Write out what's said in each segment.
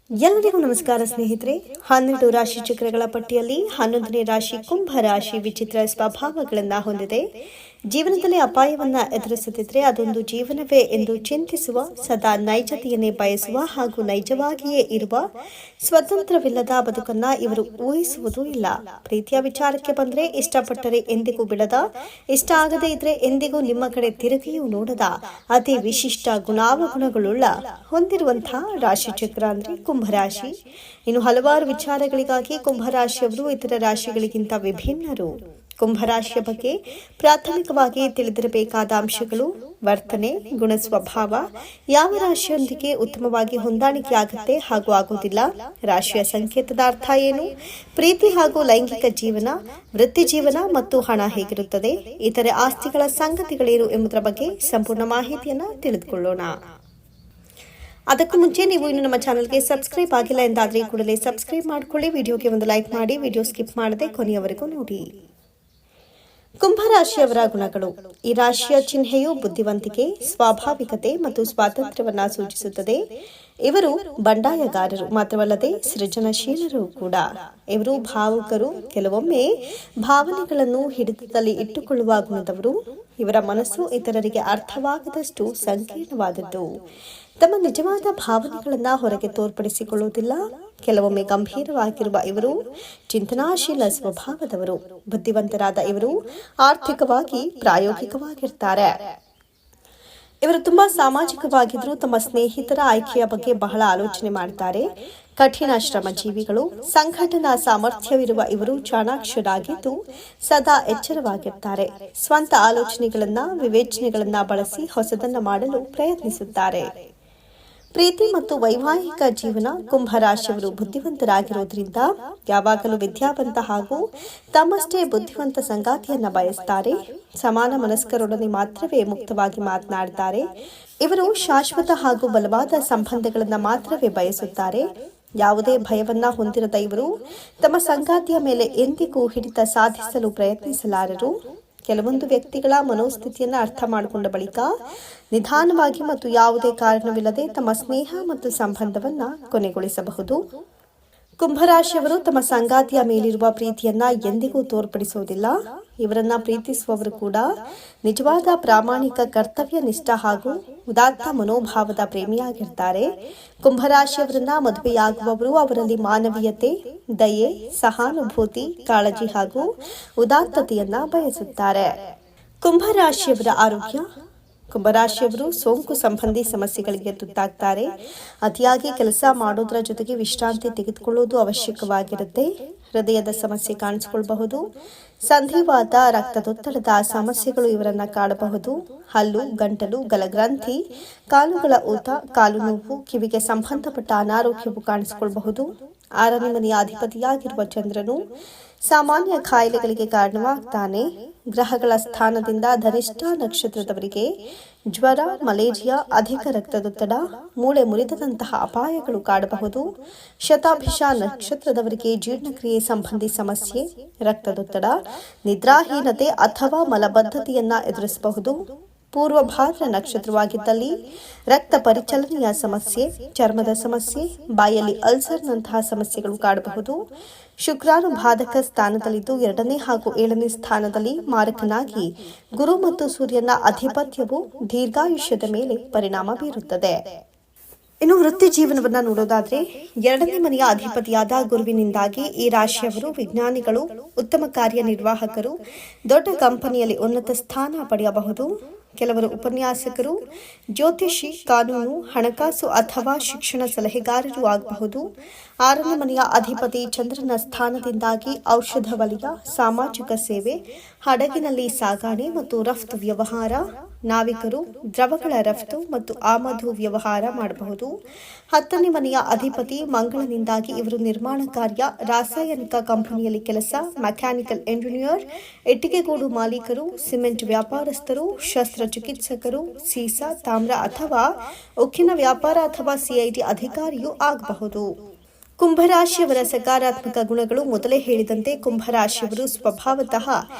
ಎಲ್ಲರಿಗೂ ನಮಸ್ಕಾರ ಸ್ನೇಹಿತರೆ. 12 ರಾಶಿ ಚಕ್ರಗಳ ಪಟ್ಟಿಯಲ್ಲಿ 11ನೇ ರಾಶಿ ಕುಂಭ ರಾಶಿ ವಿಚಿತ್ರ ಸ್ವಭಾವಗಳನ್ನು ಹೊಂದಿದೆ. ಜೀವನದಲ್ಲಿ ಅಪಾಯವನ್ನ ಎದುರಿಸುತ್ತಿದ್ರೆ ಅದೊಂದು ಜೀವನವೇ ಎಂದು ಚಿಂತಿಸುವ, ಸದಾ ನೈಜತೆಯನ್ನೇ ಬಯಸುವ ಹಾಗೂ ನೈಜವಾಗಿಯೇ ಇರುವ, ಸ್ವತಂತ್ರವಿಲ್ಲದ ಬದುಕನ್ನ ಇವರು ಊಹಿಸುವುದೂ ಇಲ್ಲ. ಪ್ರೀತಿಯ ವಿಚಾರಕ್ಕೆ ಬಂದ್ರೆ ಇಷ್ಟಪಟ್ಟರೆ ಎಂದಿಗೂ ಬಿಡದ, ಇಷ್ಟ ಆಗದೇ ಇದ್ರೆ ಎಂದಿಗೂ ನಿಮ್ಮ ಕಡೆ ತಿರುಗಿಯೂ ನೋಡದ ಅತಿ ವಿಶಿಷ್ಟ ಗುಣಾವಗುಣಗಳುಳ್ಳ ಹೊಂದಿರುವಂತಹ ರಾಶಿ ಚಕ್ರ ಅಂದ್ರೆ ಕುಂಭರಾಶಿ. ಇನ್ನು ಹಲವಾರು ವಿಚಾರಗಳಿಗಾಗಿ ಕುಂಭರಾಶಿಯವರು ಇತರ ರಾಶಿಗಳಿಗಿಂತ ವಿಭಿನ್ನರು. ಕುಂಭರಾಶಿಯ ಬಗ್ಗೆ ಪ್ರಾಥಮಿಕವಾಗಿ ತಿಳಿದಿರಬೇಕಾದ ಅಂಶಗಳು: ವರ್ತನೆ, ಗುಣ, ಸ್ವಭಾವ, ಯಾವ ರಾಶಿಯೊಂದಿಗೆ ಉತ್ತಮವಾಗಿ ಹೊಂದಾಣಿಕೆಯಾಗುತ್ತೆ ಹಾಗೂ ಆಗುವುದಿಲ್ಲ, ರಾಶಿಯ ಸಂಕೇತದ ಅರ್ಥ ಏನು, ಪ್ರೀತಿ ಹಾಗೂ ಲೈಂಗಿಕ ಜೀವನ, ವೃತ್ತಿ ಜೀವನ ಮತ್ತು ಹಣ ಹೇಗಿರುತ್ತದೆ, ಇತರೆ ಆಸ್ತಿಗಳ ಸಂಗತಿಗಳೇನು ಎಂಬುದರ ಬಗ್ಗೆ ಸಂಪೂರ್ಣ ಮಾಹಿತಿಯನ್ನು ತಿಳಿದುಕೊಳ್ಳೋಣ. ಅದಕ್ಕೂ ಮುಂಚೆ ನೀವು ಇನ್ನು ನಮ್ಮ ಚಾನಲ್ಗೆ ಸಬ್ಸ್ಕ್ರೈಬ್ ಆಗಿಲ್ಲ ಎಂದಾದರೆ ಕೂಡಲೇ ಸಬ್ಸ್ಕ್ರೈಬ್ ಮಾಡಿಕೊಳ್ಳಿ. ವಿಡಿಯೋಗೆ ಒಂದು ಲೈಕ್ ಮಾಡಿ, ವಿಡಿಯೋ ಸ್ಕಿಪ್ ಮಾಡದೆ ಕೊನೆಯವರೆಗೂ ನೋಡಿ. ಕುಂಭರಾಶಿಯವರ ಗುಣಗಳು. ಈ ರಾಶಿಯ ಚಿಹ್ನೆಯು ಬುದ್ಧಿವಂತಿಕೆ, ಸ್ವಾಭಾವಿಕತೆ ಮತ್ತು ಸ್ವಾತಂತ್ರ್ಯವನ್ನ ಸೂಚಿಸುತ್ತದೆ. ಇವರು ಬಂಡಾಯಗಾರರು ಮಾತ್ರವಲ್ಲದೆ ಸೃಜನಶೀಲರು ಕೂಡ. ಇವರು ಭಾವುಕರು, ಕೆಲವೊಮ್ಮೆ ಭಾವನೆಗಳನ್ನು ಹಿಡಿತದಲ್ಲಿ ಇಟ್ಟುಕೊಳ್ಳುವ ಗುಣದವರು. ಇವರ ಮನಸ್ಸು ಇತರರಿಗೆ ಅರ್ಥವಾಗದಷ್ಟು ಸಂಕೀರ್ಣವಾದದ್ದು. ತಮ್ಮ ನಿಜವಾದ ಭಾವನೆಗಳನ್ನ ಹೊರಗೆ ತೋರ್ಪಡಿಸಿಕೊಳ್ಳುವುದಿಲ್ಲ. ಕೆಲವೊಮ್ಮೆ ಗಂಭೀರವಾಗಿರುವ ಇವರು ಚಿಂತನಾಶೀಲ ಸ್ವಭಾವದವರು. ಬುದ್ಧಿವಂತರಾದ ಇವರು ಆರ್ಥಿಕವಾಗಿ ಪ್ರಾಯೋಗಿಕವಾಗಿರ್ತಾರೆ. ಇವರು ತುಂಬಾ ಸಾಮಾಜಿಕವಾಗಿದ್ರು ತಮ್ಮ ಸ್ನೇಹಿತರ ಆಯ್ಕೆಯ ಬಗ್ಗೆ ಬಹಳ ಆಲೋಚನೆ ಮಾಡ್ತಾರೆ. ಕಠಿಣ ಶ್ರಮಜೀವಿಗಳು, ಸಂಘಟನಾ ಸಾಮರ್ಥ್ಯವಿರುವ ಇವರು ಚಾಣಾಕ್ಷರಾಗಿದ್ದು ಸದಾ ಎಚ್ಚರವಾಗಿರ್ತಾರೆ. ಸ್ವಂತ ಆಲೋಚನೆಗಳನ್ನ, ವಿವೇಚನೆಗಳನ್ನ ಬಳಸಿ ಹೊಸದನ್ನ ಮಾಡಲು ಪ್ರಯತ್ನಿಸುತ್ತಾರೆ. ಪ್ರೀತಿ ಮತ್ತು ವೈವಾಹಿಕ ಜೀವನ. ಕುಂಭರಾಶಿಯವರು ಬುದ್ಧಿವಂತರಾಗಿರೋದ್ರಿಂದ ಯಾವಾಗಲೂ ವಿದ್ಯಾವಂತ ಹಾಗೂ ತಮ್ಮಷ್ಟೇ ಬುದ್ಧಿವಂತ ಸಂಗಾತಿಯನ್ನ ಬಯಸ್ತಾರೆ. ಸಮಾನ ಮನಸ್ಕರೊಡನೆ ಮಾತ್ರವೇ ಮುಕ್ತವಾಗಿ ಮಾತನಾಡುತ್ತಾರೆ. ಇವರು ಶಾಶ್ವತ ಹಾಗೂ ಬಲವಾದ ಸಂಬಂಧಗಳನ್ನು ಮಾತ್ರವೇ ಬಯಸುತ್ತಾರೆ. ಯಾವುದೇ ಭಯವನ್ನ ಹೊಂದಿರದ ಇವರು ತಮ್ಮ ಸಂಗಾತಿಯ ಮೇಲೆ ಎಂದಿಗೂ ಹಿಡಿತ ಸಾಧಿಸಲು ಪ್ರಯತ್ನಿಸಲಾರರು. ಕೆಲವೊಂದು ವ್ಯಕ್ತಿಗಳ ಮನೋಸ್ಥಿತಿಯನ್ನು ಅರ್ಥ ಮಾಡಿಕೊಂಡ ಬಳಿಕ ನಿಧಾನವಾಗಿ ಮತ್ತು ಯಾವುದೇ ಕಾರಣವಿಲ್ಲದೆ ತಮ್ಮ ಸ್ನೇಹ ಮತ್ತು ಸಂಬಂಧವನ್ನ ಕೊನೆಗೊಳಿಸಬಹುದು. ಕುಂಭರಾಶಿಯವರು ತಮ್ಮ ಸಂಗಾತಿಯ ಮೇಲಿರುವ ಪ್ರೀತಿಯನ್ನ ಎಂದಿಗೂ ತೋರ್ಪಡಿಸುವುದಿಲ್ಲ. ಇವರನ್ನ ಪ್ರೀತಿಸುವವರು ಕೂಡ ನಿಜವಾದ ಪ್ರಾಮಾಣಿಕ, ಕರ್ತವ್ಯ ನಿಷ್ಠ ಹಾಗೂ ಉದಾತ್ತ ಮನೋಭಾವದ ಪ್ರೇಮಿಯಾಗಿರ್ತಾರೆ. ಕುಂಭರಾಶಿಯವರನ್ನ ಮದುವೆಯಾಗುವವರು ಅವರಲ್ಲಿ ಮಾನವೀಯತೆ, ದಯೆ, ಸಹಾನುಭೂತಿ, ಕಾಳಜಿ ಹಾಗೂ ಉದಾತ್ತತೆಯನ್ನ ಬಯಸುತ್ತಾರೆ. ಕುಂಭರಾಶಿಯವರ ಆರೋಗ್ಯ. ಕುಂಭರಾಶಿಯವರು ಸೋಂಕು ಸಂಬಂಧಿ ಸಮಸ್ಯೆಗಳಿಗೆ ತುತ್ತಾಗ್ತಾರೆ. ಅತಿಯಾಗಿ ಕೆಲಸ ಮಾಡೋದ್ರ ಜೊತೆಗೆ ವಿಶ್ರಾಂತಿ ತೆಗೆದುಕೊಳ್ಳುವುದು ಅವಶ್ಯಕವಾಗಿರುತ್ತೆ. ಹೃದಯದ ಸಮಸ್ಯೆ ಕಾಣಿಸಿಕೊಳ್ಳಬಹುದು. ಸಂಧಿವಾತ, ರಕ್ತದೊತ್ತಡದ ಸಮಸ್ಯೆಗಳು ಇವರನ್ನ ಕಾಡಬಹುದು. ಹಲ್ಲು, ಗಂಟಲು, ಗಲಗ್ರಂಥಿ, ಕಾಲುಗಳ ಊತ, ಕಾಲು ನೋವು, ಕಿವಿಗೆ ಸಂಬಂಧಪಟ್ಟ ಅನಾರೋಗ್ಯವು ಕಾಣಿಸಿಕೊಳ್ಳಬಹುದು. 6ನೇ ಮನೆಯ ಅಧಿಪತಿಯಾಗಿರುವ ಚಂದ್ರನು ಸಾಮಾನ್ಯ ಕಾಯಿಲೆಗಳಿಗೆ ಕಾರಣವಾಗ್ತಾನೆ. ಗ್ರಹಗಳ ಸ್ಥಾನದಿಂದ ಧನಿಷ್ಠ ನಕ್ಷತ್ರದವರಿಗೆ ಜ್ವರ, ಮಲೇರಿಯಾ, ಅಧಿಕ ರಕ್ತದೊತ್ತಡ, ಮೂಳೆ ಮುರಿತದಂತಹ ಅಪಾಯಗಳು ಕಾಡಬಹುದು. ಶತಾಭಿಷ ನಕ್ಷತ್ರದವರಿಗೆ ಜೀರ್ಣಕ್ರಿಯೆ ಸಂಬಂಧಿ ಸಮಸ್ಯೆ, ರಕ್ತದೊತ್ತಡ, ನಿದ್ರಾಹೀನತೆ ಅಥವಾ ಮಲಬದ್ಧತೆಯನ್ನ ಎದುರಿಸಬಹುದು. ಪೂರ್ವಭಾದ್ರ ನಕ್ಷತ್ರವಾಗಿದ್ದಲ್ಲಿ ರಕ್ತ ಪರಿಚಲನೆಯ ಸಮಸ್ಯೆ, ಚರ್ಮದ ಸಮಸ್ಯೆ, ಬಾಯಲ್ಲಿ ಅಲ್ಸರ್ನಂತಹ ಸಮಸ್ಯೆಗಳು ಕಾಡಬಹುದು. ಶುಕ್ರಾನು ಬಾಧಕ ಸ್ಥಾನದಲ್ಲಿದ್ದು 2ನೇ ಹಾಗೂ 7ನೇ ಸ್ಥಾನದಲ್ಲಿ ಮಾರಕನಾಗಿ ಗುರು ಮತ್ತು ಸೂರ್ಯನ ಅಧಿಪತ್ಯವು ದೀರ್ಘಾಯುಷ್ಯದ ಮೇಲೆ ಪರಿಣಾಮ ಬೀರುತ್ತದೆ. ಇನ್ನು ವೃತ್ತಿ ಜೀವನವನ್ನ ನೋಡೋದಾದ್ರೆ 2ನೇ ಮನೆಯ ಅಧಿಪತಿಯಾದ ಗುರುವಿನಿಂದಾಗಿ ಈ ರಾಶಿಯವರು ವಿಜ್ಞಾನಿಗಳು, ಉತ್ತಮ ಕಾರ್ಯನಿರ್ವಾಹಕರು, ದೊಡ್ಡ ಕಂಪನಿಯಲ್ಲಿ ಉನ್ನತ ಸ್ಥಾನ ಪಡೆಯಬಹುದು. ಕೆಲವರು ಉಪನ್ಯಾಸಕರು, ಜ್ಯೋತಿಷಿ, ಕಾನೂನು, ಹಣಕಾಸು ಅಥವಾ ಶಿಕ್ಷಣ ಸಲಹೆಗಾರರು ಆಗಬಹುದು. 6ನೇ ಮನೆಯ ಅಧಿಪತಿ ಚಂದ್ರನ ಸ್ಥಾನದಿಂದಾಗಿ ಔಷಧ ವಲಯ, ಸಾಮಾಜಿಕ ಸೇವೆ, ಹಡಗಿನಲ್ಲಿ ಸಾಗಣೆ ಮತ್ತು ರಫ್ತು ವ್ಯವಹಾರ, ನಾವಿಕರು, ದ್ರವಗಳ ರಫ್ತು ಮತ್ತು ಆಮದು ವ್ಯವಹಾರ ಮಾಡಬಹುದು. 10ನೇ ಮನೆಯ ಅಧಿಪತಿ ಮಂಗಳನಿಂದಾಗಿ ಇವರು ನಿರ್ಮಾಣ ಕಾರ್ಯ, ರಾಸಾಯನಿಕ ಕಂಪನಿಯಲ್ಲಿ ಕೆಲಸ, ಮೆಕ್ಯಾನಿಕಲ್ ಎಂಜಿನಿಯರ್, ಇಟ್ಟಿಗೆಗೂಡು ಮಾಲೀಕರು, ಸಿಮೆಂಟ್ ವ್ಯಾಪಾರಸ್ಥರು, ಶಸ್ತ್ರಚಿಕಿತ್ಸಕರು, ಸೀಸ, ತಾಮ್ರ ಅಥವಾ ಉಕ್ಕಿನ ವ್ಯಾಪಾರ ಅಥವಾ ಸಿಐಡಿ ಅಧಿಕಾರಿಯೂ ಆಗಬಹುದು. ಕುಂಭರಾಶಿಯವರ ಸಕಾರಾತ್ಮಕ ಗುಣಗಳು ಮೊದಲೇ ಹೇಳಿದಂತೆ ಕುಂಭರಾಶಿಯವರು ಸ್ವಭಾವತಃ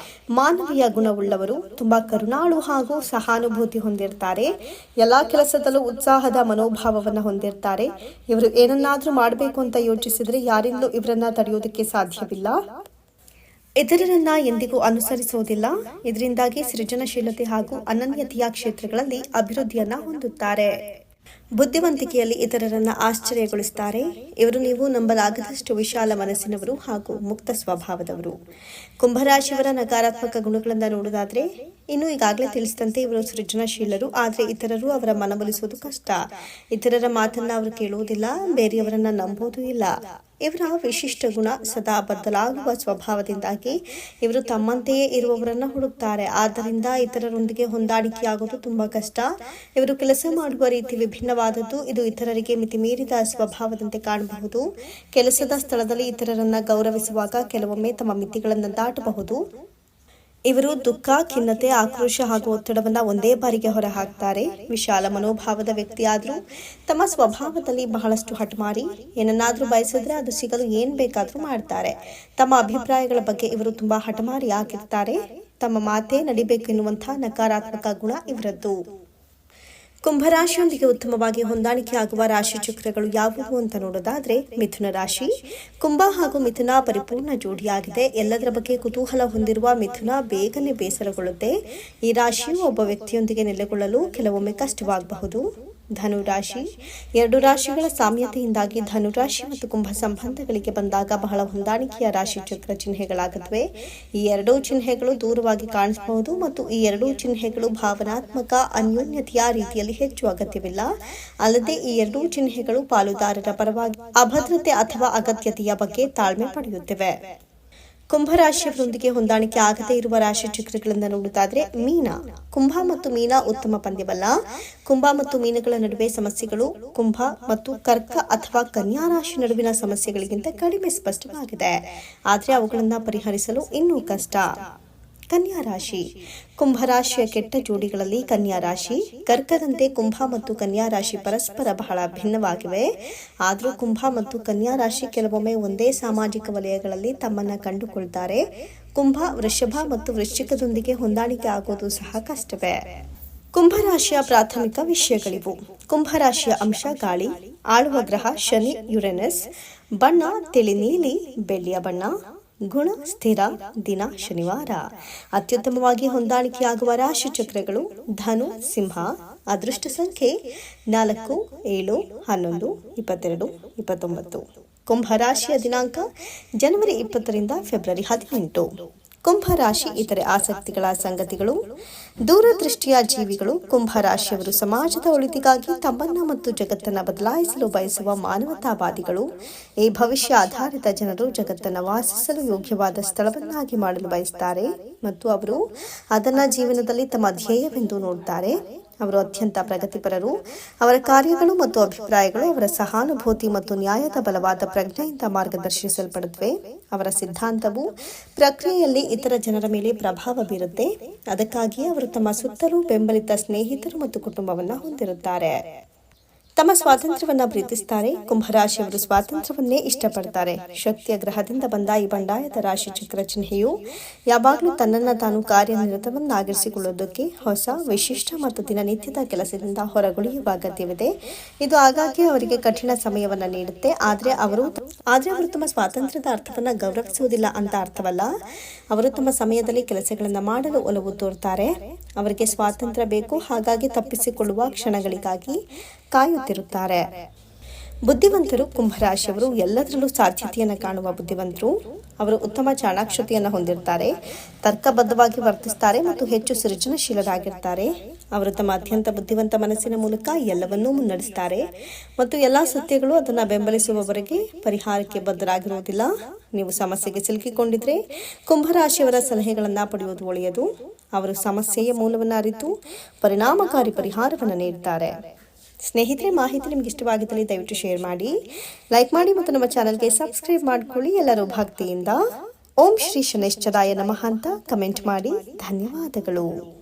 ಮಾನವೀಯ ಗುಣವುಳ್ಳವರು, ತುಂಬಾ ಕರುಣಾಳು ಹಾಗೂ ಸಹಾನುಭೂತಿ ಹೊಂದಿರ್ತಾರೆ. ಎಲ್ಲಾ ಕೆಲಸದಲ್ಲೂ ಉತ್ಸಾಹದ ಮನೋಭಾವವನ್ನು ಹೊಂದಿರ್ತಾರೆ. ಇವರು ಏನನ್ನಾದ್ರೂ ಮಾಡಬೇಕು ಅಂತ ಯೋಚಿಸಿದ್ರೆ ಯಾರಿಂದಲೂ ಇವರನ್ನ ತಡೆಯೋದಕ್ಕೆ ಸಾಧ್ಯವಿಲ್ಲ. ಇತರರನ್ನ ಎಂದಿಗೂ ಅನುಸರಿಸುವುದಿಲ್ಲ. ಇದರಿಂದಾಗಿ ಸೃಜನಶೀಲತೆ ಹಾಗೂ ಅನನ್ಯತೆಯ ಕ್ಷೇತ್ರಗಳಲ್ಲಿ ಅಭಿವೃದ್ಧಿಯನ್ನ ಹೊಂದುತ್ತಾರೆ. ಬುದ್ಧಿವಂತಿಕೆಯಲ್ಲಿ ಇತರರನ್ನ ಆಶ್ಚರ್ಯಗೊಳಿಸುತ್ತಾರೆ. ಇವರು ನೀವು ನಂಬಲಾಗದಷ್ಟು ವಿಶಾಲ ಮನಸ್ಸಿನವರು ಹಾಗೂ ಮುಕ್ತ ಸ್ವಭಾವದವರು. ಕುಂಭರಾಶಿಯವರ ನಕಾರಾತ್ಮಕ ಗುಣಗಳನ್ನು ನೋಡುವುದಾದ್ರೆ, ಇನ್ನು ಈಗಾಗಲೇ ತಿಳಿಸಿದಂತೆ ಇವರು ಸೃಜನಶೀಲರು, ಆದರೆ ಇತರರು ಅವರ ಮನವೊಲಿಸುವುದು ಕಷ್ಟ. ಇತರರ ಮಾತನ್ನ ಅವರು ಕೇಳುವುದಿಲ್ಲ, ಬೇರೆಯವರನ್ನ ನಂಬುವುದೂ ಇಲ್ಲ. ಇವರ ವಿಶಿಷ್ಟ ಗುಣ ಸದಾ ಬದಲಾಗುವ ಸ್ವಭಾವದಿಂದಾಗಿ ಇವರು ತಮ್ಮಂತೆಯೇ ಇರುವವರನ್ನ ಹುಡುಕ್ತಾರೆ. ಆದ್ದರಿಂದ ಇತರರೊಂದಿಗೆ ಹೊಂದಾಣಿಕೆಯಾಗುವುದು ತುಂಬಾ ಕಷ್ಟ. ಇವರು ಕೆಲಸ ಮಾಡುವ ರೀತಿ ವಿಭಿನ್ನವಾದದ್ದು. ಇದು ಇತರರಿಗೆ ಮಿತಿಮೀರಿದ ಸ್ವಭಾವದಂತೆ ಕಾಣಬಹುದು. ಕೆಲಸದ ಸ್ಥಳದಲ್ಲಿ ಇತರರನ್ನ ಗೌರವಿಸುವಾಗ ಕೆಲವೊಮ್ಮೆ ತಮ್ಮ ಮಿತಿಗಳನ್ನು ದಾಟಬಹುದು. ಇವರು ದುಃಖ, ಖಿನ್ನತೆ, ಆಕ್ರೋಶ ಹಾಗೂ ಒತ್ತಡವನ್ನ ಒಂದೇ ಬಾರಿಗೆ ಹೊರಹಾಕ್ತಾರೆ. ವಿಶಾಲ ಮನೋಭಾವದ ವ್ಯಕ್ತಿಯಾದ್ರೂ ತಮ್ಮ ಸ್ವಭಾವದಲ್ಲಿ ಬಹಳಷ್ಟು ಹಠಮಾರಿ. ಏನನ್ನಾದ್ರೂ ಬಯಸಿದ್ರೆ ಅದು ಸಿಗಲು ಏನ್ ಬೇಕಾದ್ರೂ ಮಾಡ್ತಾರೆ. ತಮ್ಮ ಅಭಿಪ್ರಾಯಗಳ ಬಗ್ಗೆ ಇವರು ತುಂಬಾ ಹಠಮಾರಿ ಆಗಿರ್ತಾರೆ. ತಮ್ಮ ಮಾತೇ ನಡಿಬೇಕೆನ್ನುವಂತಹ ನಕಾರಾತ್ಮಕ ಗುಣ ಇವರದ್ದು. ಕುಂಭರಾಶಿಯೊಂದಿಗೆ ಉತ್ತಮವಾಗಿ ಹೊಂದಾಣಿಕೆಯಾಗುವ ರಾಶಿ ಚಕ್ರಗಳು ಯಾವುವು ಅಂತ ನೋಡೋದಾದ್ರೆ, ಮಿಥುನ ರಾಶಿ. ಕುಂಭ ಹಾಗೂ ಮಿಥುನ ಪರಿಪೂರ್ಣ ಜೋಡಿಯಾಗಿದೆ. ಎಲ್ಲದರ ಬಗ್ಗೆ ಕುತೂಹಲ ಹೊಂದಿರುವ ಮಿಥುನ ಬೇಗನೆ ಬೇಸರಗೊಳ್ಳುತ್ತೆ. ಈ ರಾಶಿಯು ಒಬ್ಬ ವ್ಯಕ್ತಿಯೊಂದಿಗೆ ನೆಲೆಗೊಳ್ಳಲು ಕೆಲವೊಮ್ಮೆ ಕಷ್ಟವಾಗಬಹುದು. ಧನುರಾಶಿ. ಎರಡು ರಾಶಿಗಳ ಸಾಮ್ಯತೆಯಿಂದಾಗಿ ಧನುರಾಶಿ ಮತ್ತು ಕುಂಭ ಸಂಬಂಧಗಳಿಗೆ ಬಂದಾಗ ಬಹಳ ಹೊಂದಾಣಿಕೆಯ ರಾಶಿ ಚಕ್ರ ಚಿಹ್ನೆಗಳಾಗುತ್ತವೆ. ಈ ಎರಡೂ ಚಿಹ್ನೆಗಳು ದೂರವಾಗಿ ಕಾಣಿಸಬಹುದು ಮತ್ತು ಈ ಎರಡೂ ಚಿಹ್ನೆಗಳು ಭಾವನಾತ್ಮಕ ಅನ್ಯೋನ್ಯತೆಯ ರೀತಿಯಲ್ಲಿ ಹೆಚ್ಚು ಅಗತ್ಯವಿಲ್ಲ. ಅಲ್ಲದೆ ಈ ಎರಡೂ ಚಿಹ್ನೆಗಳು ಪಾಲುದಾರರ ಪರವಾಗಿ ಅಭದ್ರತೆ ಅಥವಾ ಅಗತ್ಯತೆಯ ಬಗ್ಗೆ ತಾಳ್ಮೆ ಪಡೆಯುತ್ತವೆ. ಕುಂಭರಾಶಿಯವರೊಂದಿಗೆ ಹೊಂದಾಣಿಕೆ ಆಗದೇ ಇರುವ ರಾಶಿ ಚಕ್ರಗಳನ್ನು ನೋಡುವುದಾದ್ರೆ, ಮೀನ. ಕುಂಭ ಮತ್ತು ಮೀನ ಉತ್ತಮ ಪಂದ್ಯವಲ್ಲ. ಕುಂಭ ಮತ್ತು ಮೀನಗಳ ನಡುವೆ ಸಮಸ್ಯೆಗಳು ಕುಂಭ ಮತ್ತು ಕರ್ಕ ಅಥವಾ ಕನ್ಯಾ ರಾಶಿ ನಡುವಿನ ಸಮಸ್ಯೆಗಳಿಗಿಂತ ಕಡಿಮೆ ಸ್ಪಷ್ಟವಾಗಿದೆ. ಆದರೆ ಅವುಗಳನ್ನು ಪರಿಹರಿಸಲು ಇನ್ನೂ ಕಷ್ಟ. ಕನ್ಯಾ ರಾಶಿ. ಕುಂಭರಾಶಿಯ ಕೆಟ್ಟ ಜೋಡಿಗಳಲ್ಲಿ ಕನ್ಯಾ ರಾಶಿ. ಕರ್ಕದಂತೆ ಕುಂಭ ಮತ್ತು ಕನ್ಯಾ ರಾಶಿ ಪರಸ್ಪರ ಬಹಳ ಭಿನ್ನವಾಗಿವೆ. ಆದರೂ ಕುಂಭ ಮತ್ತು ಕನ್ಯಾ ರಾಶಿ ಕೆಲವೊಮ್ಮೆ ಒಂದೇ ಸಾಮಾಜಿಕ ವಲಯಗಳಲ್ಲಿ ತಮ್ಮನ್ನ ಕಂಡುಕೊಳ್ತಾರೆ. ಕುಂಭ, ವೃಷಭ ಮತ್ತು ವೃಶ್ಚಿಕದೊಂದಿಗೆ ಹೊಂದಾಣಿಕೆ ಆಗೋದು ಸಹ ಕಷ್ಟವೇ. ಕುಂಭರಾಶಿಯ ಪ್ರಾಥಮಿಕ ವಿಷಯಗಳಿವು. ಕುಂಭರಾಶಿಯ ಅಂಶ ಗಾಳಿ. ಆಳುವ ಗ್ರಹ ಶನಿ, ಯುರೇನಸ್. ಬಣ್ಣ ತಿಳಿ ನೀಲಿ, ಬೆಳ್ಳಿಯ ಬಣ್ಣ. ಗುಣ ಸ್ಥಿರ, ದಿನ ಶನಿವಾರ. ಅತ್ಯುತ್ತಮವಾಗಿ ಹೊಂದಾಣಿಕೆಯಾಗುವ ರಾಶಿ ಚಕ್ರಗಳು ಧನು, ಸಿಂಹ. ಅದೃಷ್ಟ ಸಂಖ್ಯೆ 4, 7, 11, 22, 29. ಕುಂಭರಾಶಿಯ ದಿನಾಂಕ ಜನವರಿ 20 ರಿಂದ ಫೆಬ್ರವರಿ 18. ಕುಂಭರಾಶಿ ಇತರೆ ಆಸಕ್ತಿಗಳ ಸಂಗತಿಗಳು. ದೂರದೃಷ್ಟಿಯ ಜೀವಿಗಳು. ಕುಂಭರಾಶಿಯವರು ಸಮಾಜದ ಒಳಿತಿಗಾಗಿ ತಮ್ಮನ್ನ ಮತ್ತು ಜಗತ್ತನ್ನು ಬದಲಾಯಿಸಲು ಬಯಸುವ ಮಾನವತಾವಾದಿಗಳು. ಈ ಭವಿಷ್ಯ ಆಧಾರಿತ ಜನರು ಜಗತ್ತನ್ನು ವಾಸಿಸಲು ಯೋಗ್ಯವಾದ ಸ್ಥಳವನ್ನಾಗಿ ಮಾಡಲು ಬಯಸುತ್ತಾರೆ ಮತ್ತು ಅವರು ಅದನ್ನ ಜೀವನದಲ್ಲಿ ತಮ್ಮ ಧ್ಯೇಯವೆಂದು ನೋಡುತ್ತಾರೆ. ಅವರು ಅತ್ಯಂತ ಪ್ರಗತಿಪರರು. ಅವರ ಕಾರ್ಯಗಳು ಮತ್ತು ಅಭಿಪ್ರಾಯಗಳು ಅವರ ಸಹಾನುಭೂತಿ ಮತ್ತು ನ್ಯಾಯದ ಬಲವಾದ ಪ್ರಜ್ಞೆಯಿಂದ ಮಾರ್ಗದರ್ಶಿಸಲ್ಪಡುತ್ತವೆ. ಅವರ ಸಿದ್ಧಾಂತವು ಪ್ರಕ್ರಿಯೆಯಲ್ಲಿ ಇತರ ಜನರ ಮೇಲೆ ಪ್ರಭಾವ ಬೀರುತ್ತೆ. ಅದಕ್ಕಾಗಿಯೇ ಅವರು ತಮ್ಮ ಸುತ್ತಲೂ ಬೆಂಬಲಿತ ಸ್ನೇಹಿತರು ಮತ್ತು ಕುಟುಂಬವನ್ನು ಹೊಂದಿರುತ್ತಾರೆ. ತಮ್ಮ ಸ್ವಾತಂತ್ರ್ಯವನ್ನ ಪ್ರೀತಿಸುತ್ತಾರೆ. ಕುಂಭರಾಶಿಯವರು ಸ್ವಾತಂತ್ರ್ಯವನ್ನೇ ಇಷ್ಟಪಡ್ತಾರೆ. ಶಕ್ತಿಯ ಗ್ರಹದಿಂದ ಬಂದ ಈ ಬಂಡಾಯದ ರಾಶಿ ಚಕ್ರ ಚಿಹ್ನೆಯು ಯಾವಾಗಲೂ ತನ್ನನ್ನ ತಾನು ಕಾರ್ಯನಿರತವನ್ನಾಗಿರಿಸಿಕೊಳ್ಳುವುದಕ್ಕೆ ಹೊಸ, ವಿಶಿಷ್ಟ ಮತ್ತು ದಿನನಿತ್ಯದ ಕೆಲಸದಿಂದ ಹೊರಗುಳಿಯುವ ಅಗತ್ಯವಿದೆ. ಇದು ಆಗಾಗ್ಗೆ ಅವರಿಗೆ ಕಠಿಣ ಸಮಯವನ್ನ ನೀಡುತ್ತೆ. ಆದ್ರೆ ಅವರು ತಮ್ಮ ಸ್ವಾತಂತ್ರ್ಯದ ಅರ್ಥವನ್ನ ಗೌರವಿಸುವುದಿಲ್ಲ ಅಂತ ಅರ್ಥವಲ್ಲ. ಅವರು ತಮ್ಮ ಸಮಯದಲ್ಲಿ ಕೆಲಸಗಳನ್ನ ಮಾಡಲು ಒಲವು ತೋರುತ್ತಾರೆ. ಅವರಿಗೆ ಸ್ವಾತಂತ್ರ್ಯ ಬೇಕು, ಹಾಗಾಗಿ ತಪ್ಪಿಸಿಕೊಳ್ಳುವ ಕ್ಷಣಗಳಿಗಾಗಿ ಕಾಯುತ್ತಿರುತ್ತಾರೆ. ಬುದ್ಧಿವಂತರು. ಕುಂಭರಾಶಿಯವರು ಎಲ್ಲದರಲ್ಲೂ ಸಾಧ್ಯತೆಯನ್ನು ಕಾಣುವ ಬುದ್ಧಿವಂತರು. ಅವರು ಉತ್ತಮ ಚಾಣಾಕ್ಷತೆಯನ್ನು ಹೊಂದಿರುತ್ತಾರೆ. ತರ್ಕಬದ್ಧವಾಗಿ ವರ್ತಿಸುತ್ತಾರೆ ಮತ್ತು ಹೆಚ್ಚು ಸೃಜನಶೀಲರಾಗಿರ್ತಾರೆ. ಅವರು ತಮ್ಮ ಅತ್ಯಂತ ಬುದ್ಧಿವಂತ ಮನಸ್ಸಿನ ಮೂಲಕ ಎಲ್ಲವನ್ನೂ ಮುನ್ನಡೆಸುತ್ತಾರೆ ಮತ್ತು ಎಲ್ಲಾ ಸತ್ಯಗಳು ಅದನ್ನು ಬೆಂಬಲಿಸುವವರೆಗೆ ಪರಿಹಾರಕ್ಕೆ ಬದ್ಧರಾಗಿರುವುದಿಲ್ಲ. ನೀವು ಸಮಸ್ಯೆಗೆ ಸಿಲುಕಿಕೊಂಡಿದ್ರೆ ಕುಂಭರಾಶಿಯವರ ಸಲಹೆಗಳನ್ನು ಪಡೆಯುವುದು ಒಳ್ಳೆಯದು. ಅವರು ಸಮಸ್ಯೆಯ ಮೂಲವನ್ನು ಅರಿತು ಪರಿಣಾಮಕಾರಿ ಪರಿಹಾರವನ್ನು ನೀಡುತ್ತಾರೆ. ಸ್ನೇಹಿತರೆ, ಮಾಹಿತಿ ನಿಮ್ಗೆ ಇಷ್ಟವಾಗಿದ್ದಲ್ಲಿ ದಯವಿಟ್ಟು ಶೇರ್ ಮಾಡಿ, ಲೈಕ್ ಮಾಡಿ ಮತ್ತು ನಮ್ಮ ಚಾನಲ್ಗೆ ಸಬ್ಸ್ಕ್ರೈಬ್ ಮಾಡಿಕೊಳ್ಳಿ. ಎಲ್ಲರೂ ಭಕ್ತಿಯಿಂದ ಓಂ ಶ್ರೀ ಶನೈಶ್ಚರಾಯ ನಮಃ ಅಂತ ಕಮೆಂಟ್ ಮಾಡಿ. ಧನ್ಯವಾದಗಳು.